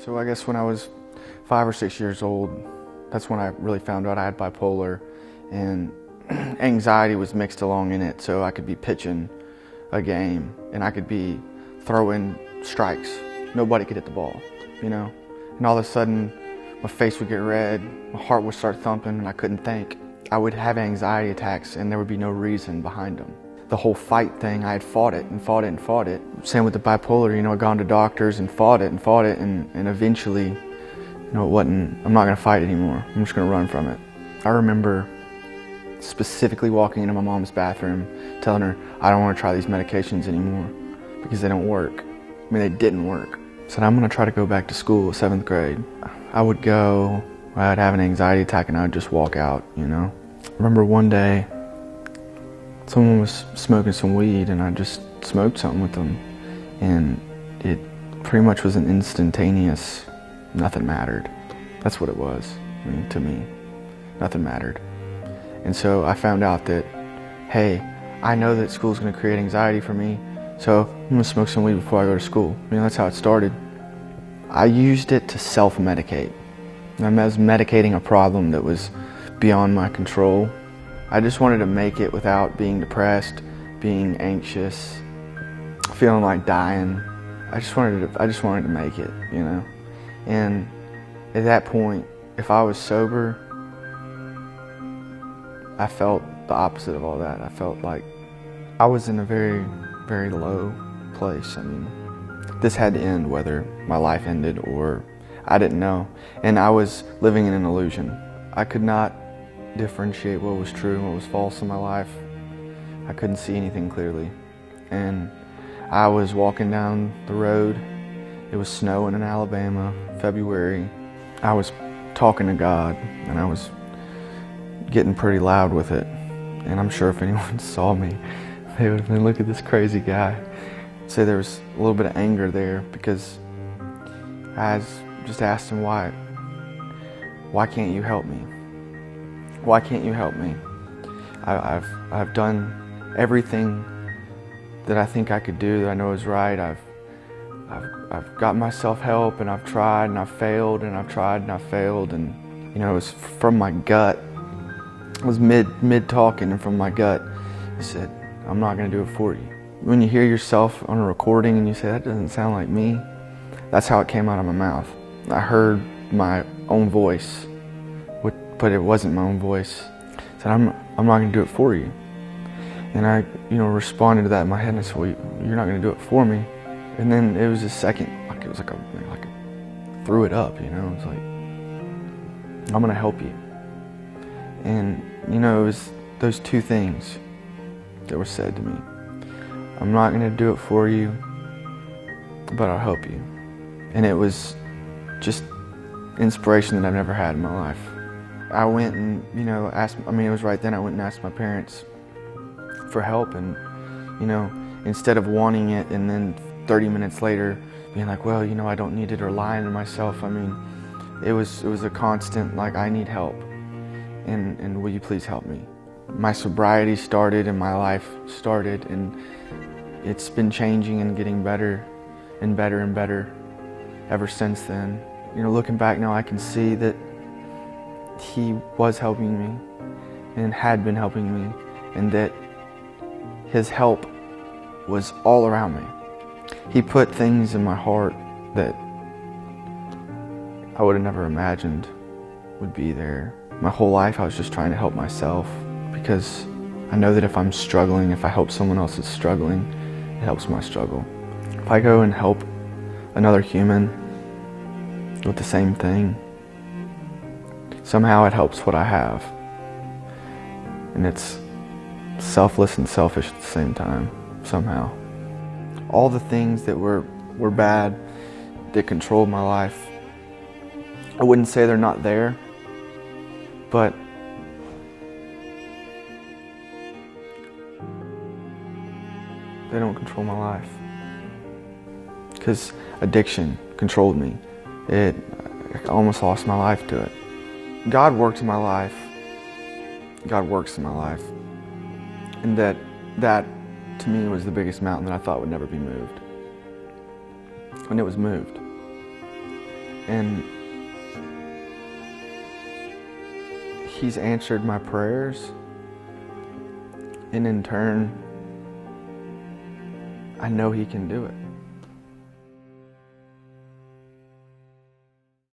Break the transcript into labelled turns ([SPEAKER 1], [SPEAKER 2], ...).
[SPEAKER 1] So I guess when I was 5 or 6 years old, that's when I really found out I had bipolar, and anxiety was mixed along in it. So I could be pitching a game and I could be throwing strikes. Nobody could hit the ball, you know? And all of a sudden, my face would get red, my heart would start thumping, and I couldn't think. I would have anxiety attacks and there would be no reason behind them. The whole fight thing, I had fought it and fought it and fought it. Same with the bipolar, you know, I'd gone to doctors and fought it and fought it, and eventually, you know, I'm not gonna fight anymore. I'm just gonna run from it. I remember specifically walking into my mom's bathroom, telling her, I don't wanna try these medications anymore because they don't work. I mean, they didn't work. I said, I'm gonna try to go back to school, 7th grade. I would go, I'd have an anxiety attack and I would just walk out, you know. I remember one day, someone was smoking some weed and I just smoked something with them, and it pretty much was an instantaneous, nothing mattered. That's what it was, I mean, to me, nothing mattered. And so I found out that, hey, I know that school's gonna create anxiety for me, so I'm gonna smoke some weed before I go to school. I mean, that's how it started. I used it to self-medicate. I was medicating a problem that was beyond my control. I just wanted to make it without being depressed, being anxious, feeling like dying. I just wanted to make it, you know? And at that point, if I was sober, I felt the opposite of all that. I felt like I was in a very, very low place. I mean, this had to end, whether my life ended or I didn't know. And I was living in an illusion. I could not differentiate what was true and what was false in my life. I couldn't see anything clearly. And I was walking down the road. It was snowing in Alabama, February. I was talking to God and I was getting pretty loud with it. And I'm sure if anyone saw me, they would have been, look at this crazy guy. So there was a little bit of anger there because I just asked him, why can't you help me? Why can't you help me? I've done everything that I think I could do that I know is right. I've got myself help, and I've tried and I've failed, and I've tried and I've failed, and you know, it was from my gut. I was mid talking, and from my gut he said, I'm not going to do it for you. When you hear yourself on a recording and you say, that doesn't sound like me, that's how it came out of my mouth. I heard my own voice, but it wasn't my own voice. I said, I'm not going to do it for you. And I, you know, responded to that in my head, and I said, well, you're not going to do it for me. And then it was a second, like it was like I threw it up, you know. It was like, I'm going to help you. And you know, it was those two things that were said to me. I'm not going to do it for you, but I'll help you. And it was just inspiration that I've never had in my life. I went and, you know, it was right then I went and asked my parents for help, and, you know, instead of wanting it and then 30 minutes later being like, well, you know, I don't need it, or lying to myself, I mean, it was a constant, like, I need help, and will you please help me? My sobriety started and my life started, and it's been changing and getting better and better and better ever since then. You know, looking back now, I can see that he was helping me and had been helping me, and that his help was all around me. He put things in my heart that I would have never imagined would be there. My whole life I was just trying to help myself, because I know that if I'm struggling, if I help someone else that's struggling, it helps my struggle. If I go and help another human with the same thing, somehow it helps what I have. And it's selfless and selfish at the same time, somehow. All the things that were bad, that controlled my life, I wouldn't say they're not there, but they don't control my life. Because addiction controlled me. I almost lost my life to it. God worked in my life. God works in my life. And that to me was the biggest mountain that I thought would never be moved. And it was moved. And He's answered my prayers. And in turn, I know He can do it.